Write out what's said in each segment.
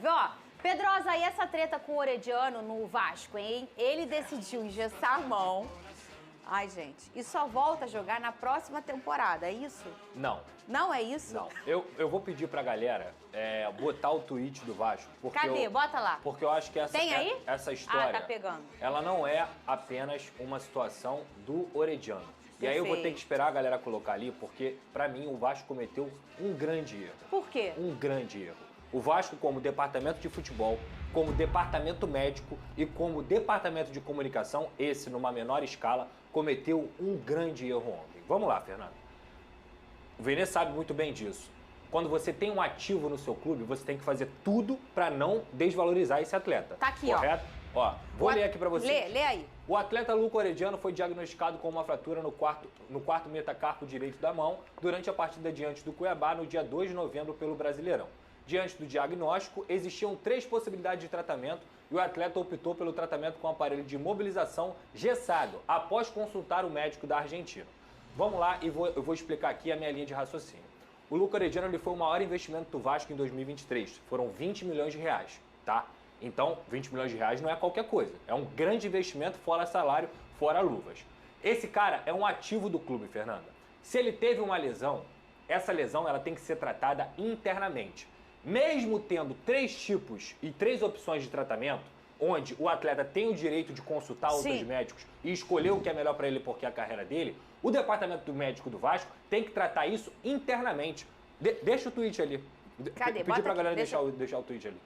Ó, Pedrosa, e essa treta com o Orediano no Vasco, hein? Ele decidiu engessar a mão. Ai, gente, e só volta a jogar na próxima temporada, é isso? Não. Não é isso? Não. Eu vou pedir pra galera botar o tweet do Vasco. Cadê? Bota lá. Porque eu acho que essa história... Ah, tá pegando. Ela não é apenas uma situação do Orediano. Perfeito. E aí eu vou ter que esperar a galera colocar ali, porque pra mim o Vasco cometeu um grande erro. Por quê? Um grande erro. O Vasco, como departamento de futebol, como departamento médico e como departamento de comunicação, esse numa menor escala, cometeu um grande erro ontem. Vamos lá, Fernando. O Vene sabe muito bem disso. Quando você tem um ativo no seu clube, você tem que fazer tudo para não desvalorizar esse atleta. Tá aqui, correto? Ó, vou ler aqui para você. Lê aí. O atleta Luca Orediano foi diagnosticado com uma fratura no quarto metacarpo direito da mão durante a partida diante do Cuiabá no dia 2 de novembro pelo Brasileirão. Diante do diagnóstico, existiam 3 possibilidades de tratamento e o atleta optou pelo tratamento com aparelho de mobilização gessado, após consultar o médico da Argentina. Vamos lá e eu vou explicar aqui a minha linha de raciocínio. O Luca Orediano ele foi o maior investimento do Vasco em 2023. Foram 20 milhões de reais, tá? Então, 20 milhões de reais não é qualquer coisa. É um grande investimento, fora salário, fora luvas. Esse cara é um ativo do clube, Fernanda. Se ele teve uma lesão, essa lesão ela tem que ser tratada internamente. Mesmo tendo 3 tipos e 3 opções de tratamento, onde o atleta tem o direito de consultar outros médicos e escolher o que é melhor para ele porque é a carreira dele, o departamento do médico do Vasco tem que tratar isso internamente. Deixa o tweet ali. Cadê? Pedir pra galera deixar o tweet ali.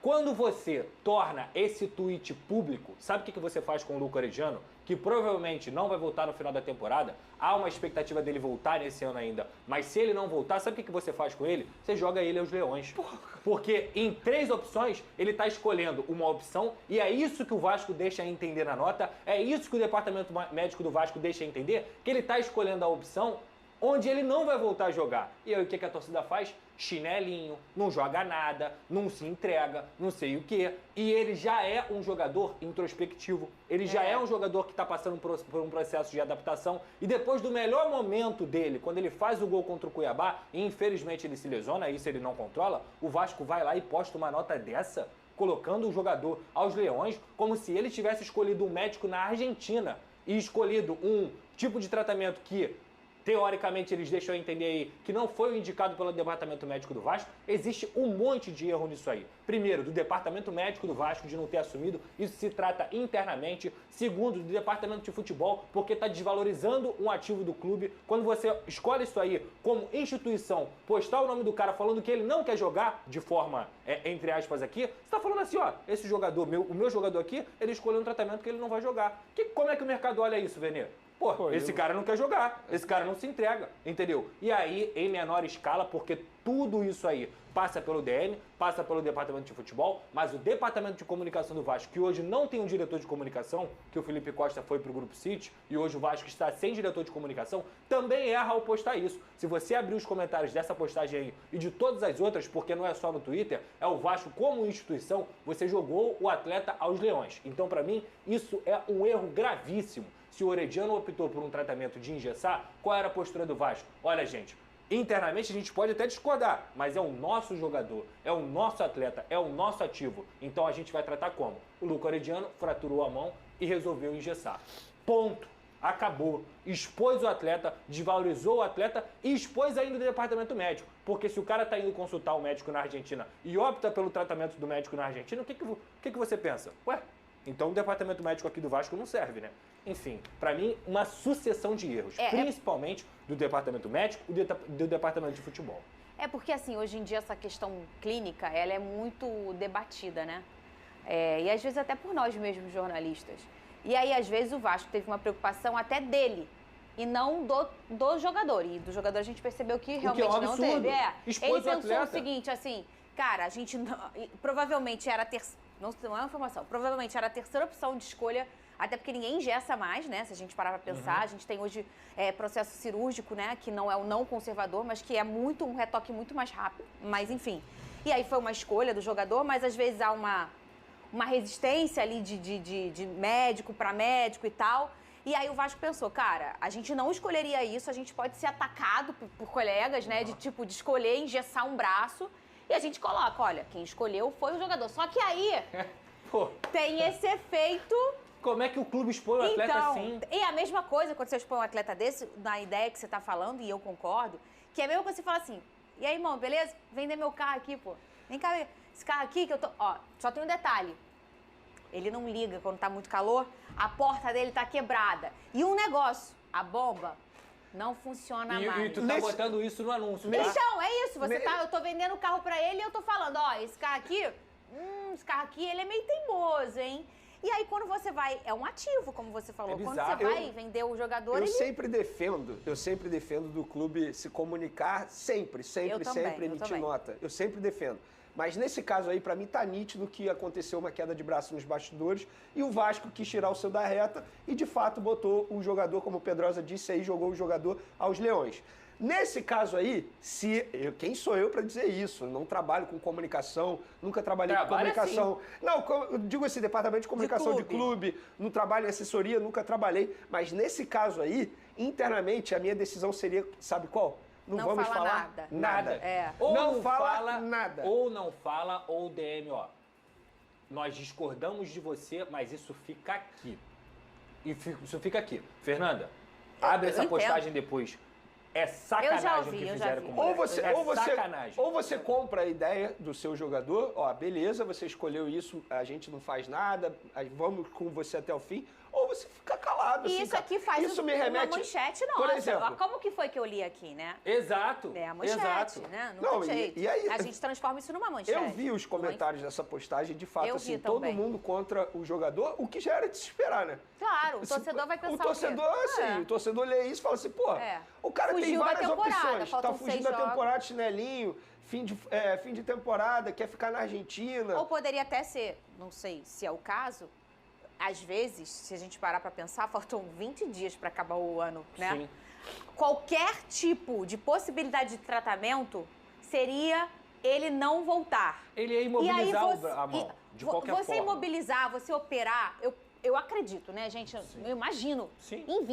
Quando você torna esse tweet público, sabe o que você faz com o Luca Orediano? Que provavelmente não vai voltar no final da temporada. Há uma expectativa dele voltar nesse ano ainda. Mas se ele não voltar, sabe o que você faz com ele? Você joga ele aos leões. Porque em 3 opções, ele está escolhendo uma opção e é isso que o Vasco deixa entender na nota, é isso que o departamento médico do Vasco deixa entender, que ele está escolhendo a opção onde ele não vai voltar a jogar. E aí o que a torcida faz? Chinelinho, não joga nada, não se entrega, não sei o quê. E ele já é um jogador introspectivo, ele já é um jogador que está passando por um processo de adaptação. E depois do melhor momento dele, quando ele faz o gol contra o Cuiabá, e infelizmente ele se lesiona, isso ele não controla, o Vasco vai lá e posta uma nota dessa, colocando o jogador aos leões, como se ele tivesse escolhido um médico na Argentina e escolhido um tipo de tratamento que teoricamente, eles deixam entender aí que não foi o indicado pelo departamento médico do Vasco. Existe um monte de erro nisso aí. Primeiro, do departamento médico do Vasco de não ter assumido, isso se trata internamente. Segundo, do departamento de futebol, porque está desvalorizando um ativo do clube. Quando você escolhe isso aí como instituição, postar o nome do cara falando que ele não quer jogar de forma, entre aspas aqui, você está falando assim, ó, esse jogador, o meu jogador aqui, ele escolheu um tratamento que ele não vai jogar. Como é que o mercado olha isso, Vene? Pô, esse cara não quer jogar, esse cara não se entrega, entendeu? E aí, em menor escala, porque tudo isso aí passa pelo DM, passa pelo departamento de futebol, mas o departamento de comunicação do Vasco, que hoje não tem um diretor de comunicação, que o Felipe Costa foi pro Grupo City, e hoje o Vasco está sem diretor de comunicação, também erra ao postar isso. Se você abrir os comentários dessa postagem aí e de todas as outras, porque não é só no Twitter, é o Vasco como instituição, você jogou o atleta aos leões. Então, pra mim, isso é um erro gravíssimo. Se o Orediano optou por um tratamento de engessar, qual era a postura do Vasco? Olha, gente, internamente a gente pode até discordar, mas é o nosso jogador, é o nosso atleta, é o nosso ativo. Então a gente vai tratar como? O Luca Orediano fraturou a mão e resolveu engessar. Ponto. Acabou. Expôs o atleta, desvalorizou o atleta e expôs ainda o departamento médico. Porque se o cara tá indo consultar o médico na Argentina e opta pelo tratamento do médico na Argentina, o que você pensa? Ué, então o departamento médico aqui do Vasco não serve, né? Enfim, pra mim, uma sucessão de erros, principalmente do departamento médico e do departamento de futebol. É porque, assim, hoje em dia essa questão clínica, ela é muito debatida, né? E às vezes até por nós mesmos, jornalistas. E aí, às vezes, o Vasco teve uma preocupação até dele e não do jogador. E do jogador a gente percebeu que realmente não teve. Ele pensou o seguinte, assim, cara, a gente não, provavelmente era a terceira, não é uma informação, provavelmente era a terceira opção de escolha, até porque ninguém engessa mais, né? Se a gente parar pra pensar, a gente tem hoje processo cirúrgico, né? Que não é o não conservador, mas que é um retoque muito mais rápido, mas enfim. E aí foi uma escolha do jogador, mas às vezes há uma resistência ali de médico para médico e tal. E aí o Vasco pensou, cara, a gente não escolheria isso, a gente pode ser atacado por colegas, né? De escolher engessar um braço. E a gente coloca, olha, quem escolheu foi o jogador. Só que aí Pô, tem esse efeito... como é que o clube expõe o atleta assim? E a mesma coisa quando você expõe um atleta desse, na ideia que você tá falando, e eu concordo, que é mesmo quando você fala assim, e aí, irmão, beleza? Vender meu carro aqui, pô. Vem cá, esse carro aqui que eu tô... Ó, só tem um detalhe. Ele não liga quando tá muito calor, a porta dele tá quebrada. E um negócio, a bomba não funciona mais. E tu tá botando isso no anúncio, tá? Então, é isso. Eu tô vendendo o carro pra ele e eu tô falando, ó, esse carro aqui, ele é meio teimoso, hein? E aí, quando você vai... É um ativo, como você falou. Quando você vai vender o jogador, eu sempre defendo do clube se comunicar sempre emitir nota. Eu sempre defendo. Mas nesse caso aí, pra mim, tá nítido que aconteceu uma queda de braço nos bastidores e o Vasco quis tirar o seu da reta e, de fato, botou o jogador, como o Pedrosa disse aí, jogou o jogador aos leões. Nesse caso aí, quem sou eu para dizer isso? Não trabalho com comunicação, nunca trabalhei com comunicação. Sim. Não, eu digo assim, departamento de comunicação de clube, não trabalho em assessoria, nunca trabalhei. Mas nesse caso aí, internamente, a minha decisão seria, sabe qual? Não vamos falar nada. É. Ou não fala nada. Ou não fala, ou DM, ó. Nós discordamos de você, mas isso fica aqui. Isso fica aqui. Fernanda, abre essa postagem depois. É sacanagem o que fizeram com o moleque. Ou você compra a ideia do seu jogador, ó, beleza, você escolheu isso, a gente não faz nada, vamos com você até o fim, ou você fica calado. E assim, isso aqui faz isso me remete, uma manchete nossa. Por exemplo, como que foi que eu li aqui, né? Exato. É a manchete, né? Não, e aí, a gente transforma isso numa manchete. Eu vi os comentários dessa postagem, de fato, assim, todo também. mundo contra o jogador, o que já era de se esperar, né? Claro, o torcedor vai pensar o torcedor lê isso e fala assim, pô, o cara tem várias opções, tá fugindo da temporada, chinelinho, fim de temporada, quer ficar na Argentina. Ou poderia até ser, não sei se é o caso, às vezes, se a gente parar pra pensar, faltam 20 dias pra acabar o ano, né? Sim. Qualquer tipo de possibilidade de tratamento seria ele não voltar. Ele ia imobilizar a mão, de qualquer forma. Você imobilizar, você operar, eu acredito, né, gente? Eu imagino. Sim. Em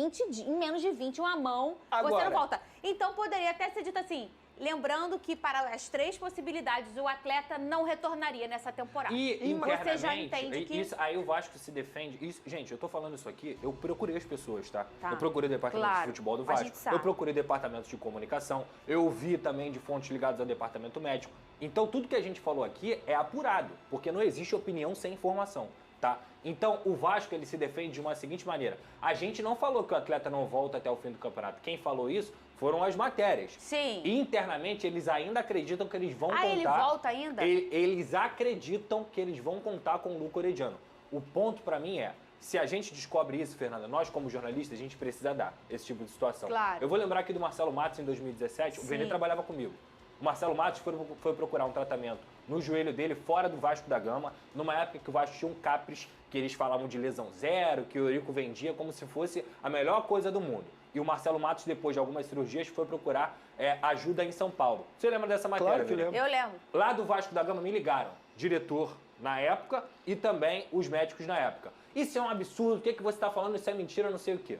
menos de 20, uma mão, Agora, você não volta. Então, poderia até ser dito assim, lembrando que para as 3 possibilidades, o atleta não retornaria nessa temporada. E você já entende que... Isso, aí o Vasco se defende. Isso, gente, eu tô falando isso aqui, eu procurei as pessoas, tá? Eu procurei o departamento de futebol do Vasco, eu procurei departamento de comunicação, eu ouvi também de fontes ligadas ao departamento médico. Então, tudo que a gente falou aqui é apurado, porque não existe opinião sem informação. Tá? Então, o Vasco ele se defende de uma seguinte maneira. A gente não falou que o atleta não volta até o fim do campeonato. Quem falou isso foram as matérias. Sim. E internamente, eles ainda acreditam que eles vão contar... ele volta ainda? Eles acreditam que eles vão contar com o Luca Orediano. O ponto pra mim é, se a gente descobre isso, Fernanda, nós como jornalistas, a gente precisa dar esse tipo de situação. Claro. Eu vou lembrar aqui do Marcelo Matos em 2017, o Vene trabalhava comigo. O Marcelo Matos foi procurar um tratamento no joelho dele, fora do Vasco da Gama, numa época que o Vasco tinha um Capris, que eles falavam de lesão zero, que o Eurico vendia como se fosse a melhor coisa do mundo. E o Marcelo Matos, depois de algumas cirurgias, foi procurar ajuda em São Paulo. Você lembra dessa matéria? Claro que lembro. Eu lembro. Lá do Vasco da Gama me ligaram, diretor na época e também os médicos na época. Isso é um absurdo, o que você está falando? Isso é mentira, não sei o quê.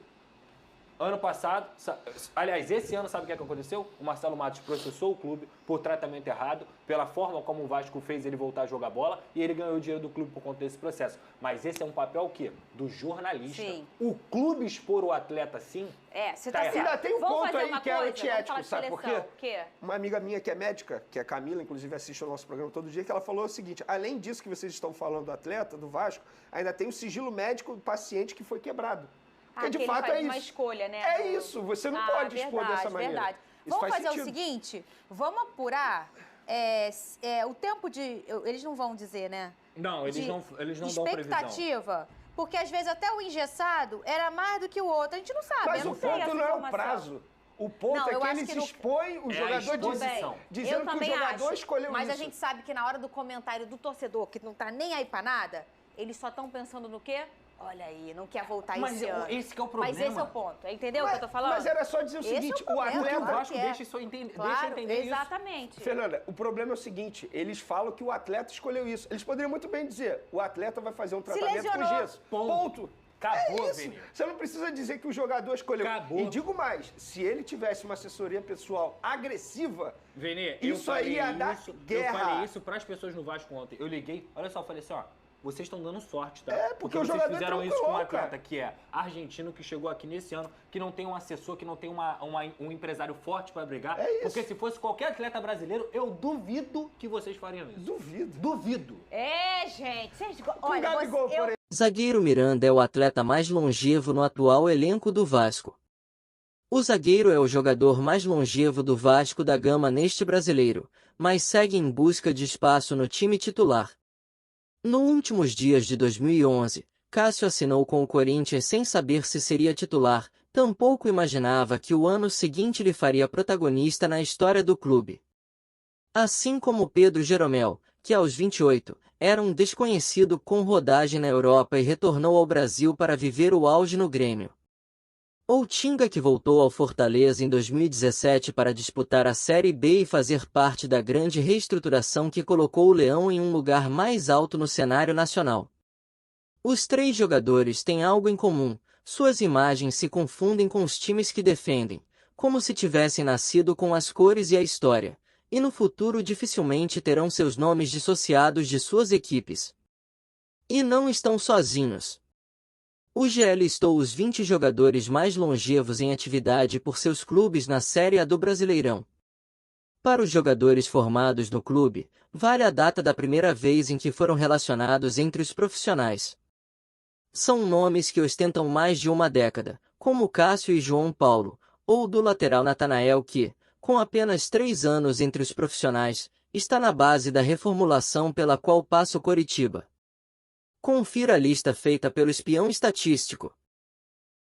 Ano passado, aliás, esse ano, sabe o que aconteceu? O Marcelo Matos processou o clube por tratamento errado, pela forma como o Vasco fez ele voltar a jogar bola, e ele ganhou o dinheiro do clube por conta desse processo. Mas esse é um papel o quê? Do jornalista. Sim. O clube expor o atleta assim... você tá certo. Ainda tem um Vamos ponto aí que é antiético, sabe por quê? O quê? Uma amiga minha que é médica, que é a Camila, inclusive assiste o nosso programa todo dia, que ela falou o seguinte, além disso que vocês estão falando do atleta, do Vasco, ainda tem o sigilo médico do paciente que foi quebrado. Porque de fato é isso. Uma escolha, né? É isso, você não pode expor dessa maneira. Verdade. Isso Vamos fazer sentido. o seguinte, vamos apurar o tempo de... Eles não vão dizer, né? Não, eles não dão previsão. Expectativa, porque às vezes até o engessado era mais do que o outro, a gente não sabe. Mas o ponto não é o prazo. O ponto é que eles expõem o jogador dizendo que o jogador escolheu isso. Mas a gente sabe que na hora do comentário do torcedor, que não tá nem aí pra nada, eles só estão pensando no quê? Olha aí, não quer voltar esse ano. Esse que é o problema. Mas esse é o ponto, entendeu o que eu tô falando? Mas era só dizer o seguinte, o atleta... O Vasco deixa entender isso. Exatamente. Fernanda, o problema é o seguinte, eles falam que o atleta escolheu isso. Eles poderiam muito bem dizer, o atleta vai fazer um tratamento com gesso. Ponto. Acabou, Vini. Você não precisa dizer que o jogador escolheu. Acabou. E digo mais, se ele tivesse uma assessoria pessoal agressiva, Vini, isso aí ia dar guerra. Eu falei isso pras pessoas no Vasco ontem. Eu liguei, olha só, eu falei assim, ó, vocês estão dando sorte, tá? Porque o vocês jogador fizeram é isso com um tranquilão, atleta cara. que é argentino, que chegou aqui nesse ano, que não tem um assessor, que não tem um empresário forte pra brigar. É isso. Porque se fosse qualquer atleta brasileiro, eu duvido que vocês fariam isso. Duvido. Gente, vocês... O Gabigol, por exemplo. Zagueiro Miranda é o atleta mais longevo no atual elenco do Vasco. O zagueiro é o jogador mais longevo do Vasco da Gama neste brasileiro, mas segue em busca de espaço no time titular. Nos últimos dias de 2011, Cássio assinou com o Corinthians sem saber se seria titular, tampouco imaginava que o ano seguinte lhe faria protagonista na história do clube. Assim como Pedro Jeromel, que aos 28, era um desconhecido com rodagem na Europa e retornou ao Brasil para viver o auge no Grêmio. Ou Tinga, que voltou ao Fortaleza em 2017 para disputar a Série B e fazer parte da grande reestruturação que colocou o Leão em um lugar mais alto no cenário nacional. Os três jogadores têm algo em comum: suas imagens se confundem com os times que defendem, como se tivessem nascido com as cores e a história, e no futuro dificilmente terão seus nomes dissociados de suas equipes. E não estão sozinhos. O GE listou os 20 jogadores mais longevos em atividade por seus clubes na Série A do Brasileirão. Para os jogadores formados no clube, vale a data da primeira vez em que foram relacionados entre os profissionais. São nomes que ostentam mais de uma década, como Cássio e João Paulo, ou do lateral Natanael que, com apenas 3 anos entre os profissionais, está na base da reformulação pela qual passa o Coritiba. Confira a lista feita pelo espião estatístico.